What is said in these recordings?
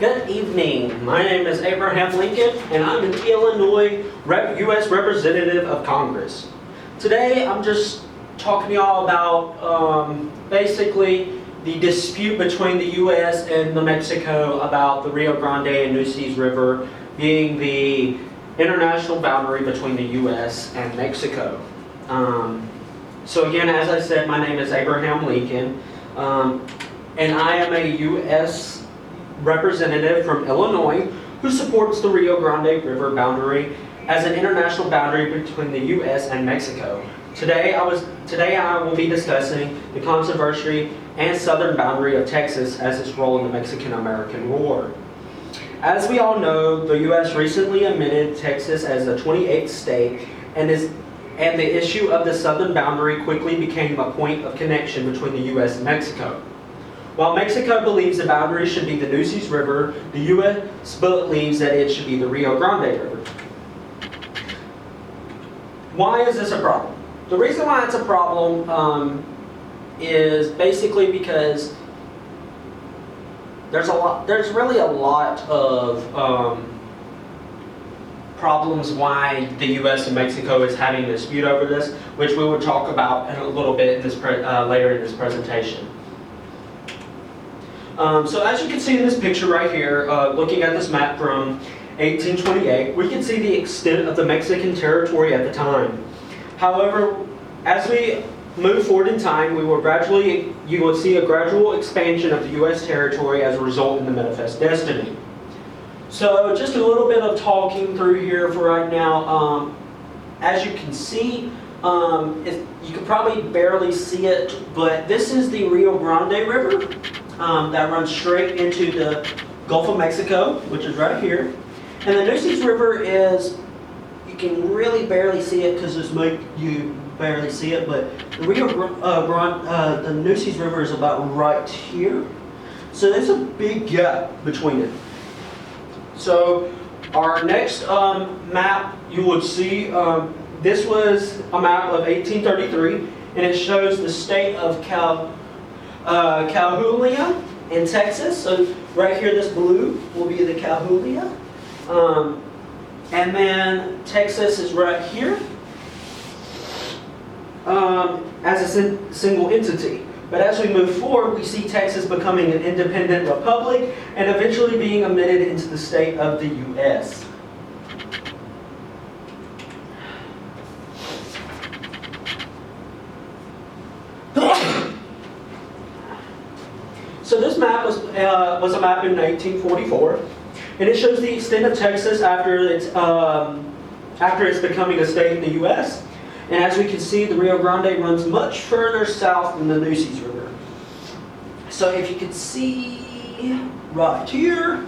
Good evening. My name is Abraham Lincoln, and I'm an Illinois U.S. Representative of Congress. Today, I'm just talking to y'all about basically the dispute between the U.S. and Mexico about the Rio Grande and Nueces River being the international boundary between the U.S. and Mexico. So again, as I said, my name is Abraham Lincoln, and I am a U.S. representative from Illinois who supports the Rio Grande River boundary as an international boundary between the U.S. and Mexico. Today I will be discussing the controversy and southern boundary of Texas as its role in the Mexican-American War. As we all know, the U.S. recently admitted Texas as a 28th state, and the issue of the southern boundary quickly became a point of connection between the U.S. and Mexico. While Mexico believes the boundary should be the Nueces River, the U.S. believes that it should be the Rio Grande River. Why is this a problem? The reason why it's a problem is basically because there's really a lot of problems why the U.S. and Mexico is having a dispute over this, which we will talk about in a little bit in this later in this presentation. So as you can see in this picture right here, looking at this map from 1828, we can see the extent of the Mexican territory at the time. However, as we move forward in time, you will see a gradual expansion of the U.S. territory as a result in the Manifest Destiny. So just a little bit of talking through here for right now. As you can see, you can probably barely see it, but this is the Rio Grande River that runs straight into the Gulf of Mexico, which is right here. And the Nueces River is, you can really barely see it because you barely see it, but the the Nueces River is about right here. So there's a big gap between it. So our next map you would see, this was a map of 1833, and it shows the state of Coahuila in Texas. So right here, this blue will be the Coahuila. And then Texas is right here as a single entity. But as we move forward, we see Texas becoming an independent republic and eventually being admitted into the state of the U.S. So this map was a map in 1944, and it shows the extent of Texas after it's becoming a state in the U.S. And as we can see, the Rio Grande runs much further south than the Nueces River. So if you can see right here,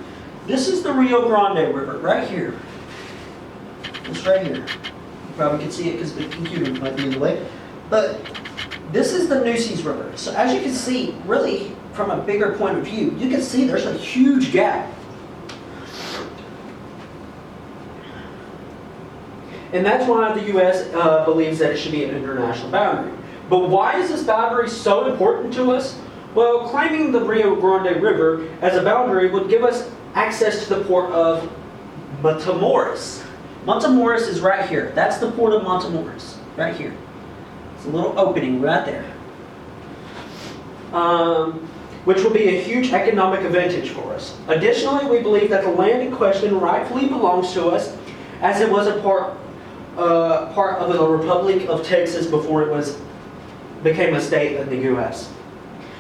this is the Rio Grande River, right here. It's right here. You probably can see it because the computer might be in the way. But this is the Nueces River. So as you can see, really from a bigger point of view, you can see there's a huge gap. And that's why the U.S. believes that it should be an international boundary. But why is this boundary so important to us? Well, claiming the Rio Grande River as a boundary would give us access to the port of Matamoros. Matamoros is right here. That's the port of Matamoros, right here. It's a little opening right there. Which will be a huge economic advantage for us. Additionally, we believe that the land in question rightfully belongs to us, as it was a part of the Republic of Texas before it became a state of the U.S.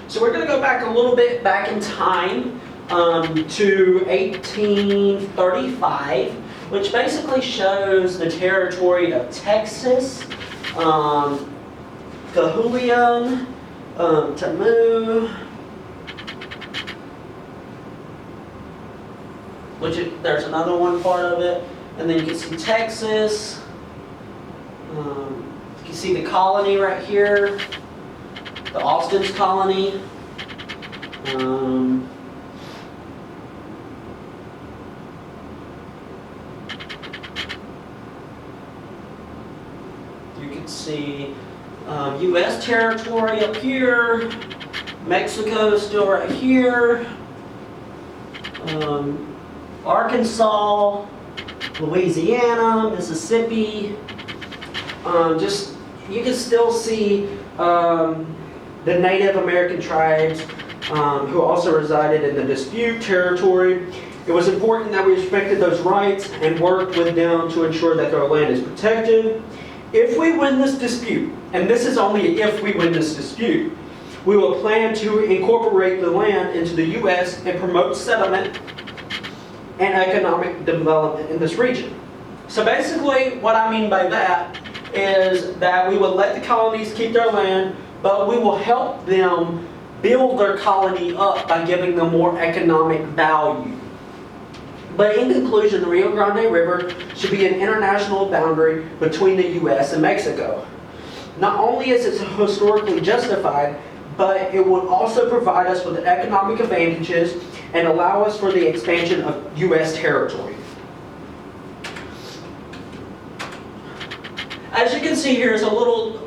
So we're going to go back a little bit back in time to 1835, which basically shows the territory of Texas, Coahuila, Tamu, there's another one part of it, and then you can see Texas. You can see the colony right here, the Austin's colony. You can see U.S. territory up here. Mexico is still right here. Arkansas, Louisiana, Mississippi. Just you can still see the Native American tribes who also resided in the dispute territory. It was important that we respected those rights and worked with them to ensure that their land is protected. If we win this dispute, and this is only if we win this dispute, we will plan to incorporate the land into the U.S. and promote settlement and economic development in this region. So basically, what I mean by that is that we will let the colonies keep their land, but we will help them build their colony up by giving them more economic value. But in conclusion, the Rio Grande River should be an international boundary between the U.S. and Mexico. Not only is it historically justified, but it would also provide us with economic advantages and allow us for the expansion of U.S. territory. As you can see here is a little,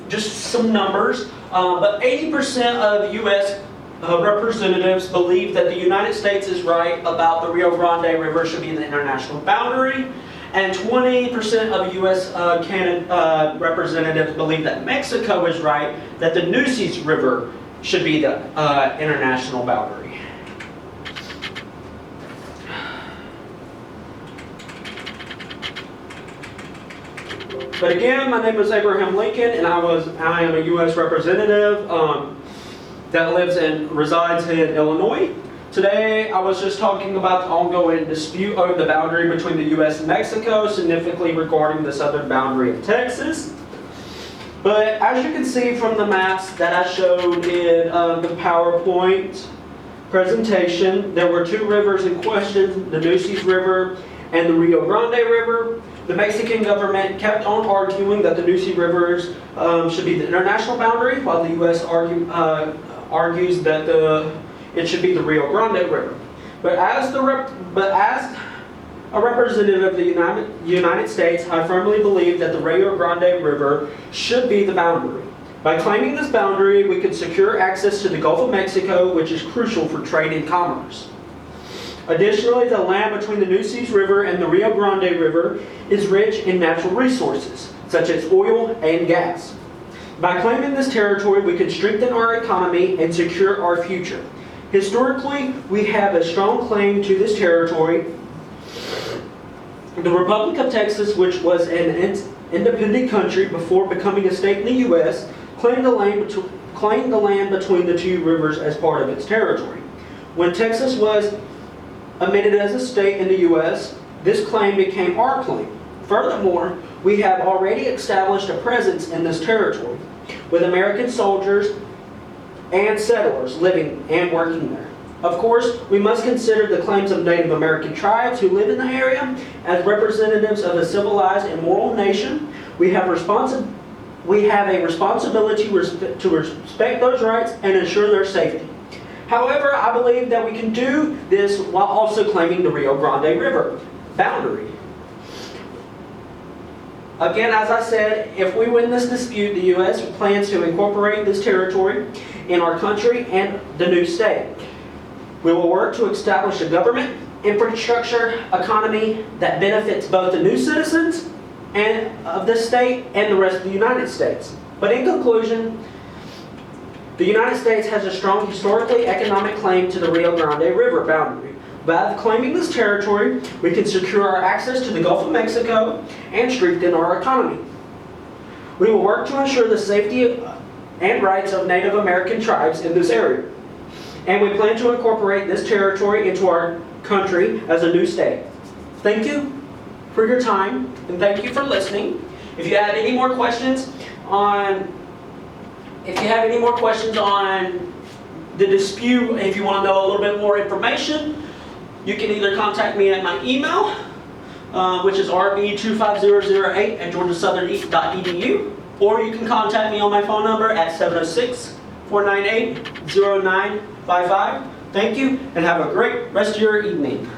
just some numbers, but 80% of U.S. Representatives believe that the United States is right about the Rio Grande River should be the international boundary, and 20% of U.S. Representatives believe that Mexico is right, that the Nueces River should be the international boundary. But again, my name is Abraham Lincoln, and I am a U.S. representative that lives and resides in Illinois. Today, I was just talking about the ongoing dispute over the boundary between the U.S. and Mexico, significantly regarding the southern boundary of Texas. But as you can see from the maps that I showed in the PowerPoint presentation, there were two rivers in question, the Nueces River and the Rio Grande River. The Mexican government kept on arguing that the Nueces Rivers should be the international boundary, while the U.S. argues that it should be the Rio Grande River. But as a representative of the United States, I firmly believe that the Rio Grande River should be the boundary. By claiming this boundary, we could secure access to the Gulf of Mexico, which is crucial for trade and commerce. Additionally, the land between the Nueces River and the Rio Grande River is rich in natural resources, such as oil and gas. By claiming this territory, we can strengthen our economy and secure our future. Historically, we have a strong claim to this territory. The Republic of Texas, which was an independent country before becoming a state in the U.S., claimed the land between the two rivers as part of its territory. When Texas was admitted as a state in the U.S., this claim became our claim. Furthermore, we have already established a presence in this territory, with American soldiers and settlers living and working there. Of course, we must consider the claims of Native American tribes who live in the area. As representatives of a civilized and moral nation, we have a responsibility to respect those rights and ensure their safety. However, I believe that we can do this while also claiming the Rio Grande River boundary. Again, as I said, if we win this dispute, the U.S. plans to incorporate this territory in our country and the new state. We will work to establish a government, infrastructure, economy that benefits both the new citizens and of this state and the rest of the United States. But in conclusion, the United States has a strong historically economic claim to the Rio Grande River boundary. By claiming this territory, we can secure our access to the Gulf of Mexico and strengthen our economy. We will work to ensure the safety and rights of Native American tribes in this area. And we plan to incorporate this territory into our country as a new state. Thank you for your time, and thank you for listening. If you have any more questions on the dispute, if you want to know a little bit more information, you can either contact me at my email, which is rb25008@georgiasouthern.edu, or you can contact me on my phone number at 706-498-0955. Thank you, and have a great rest of your evening.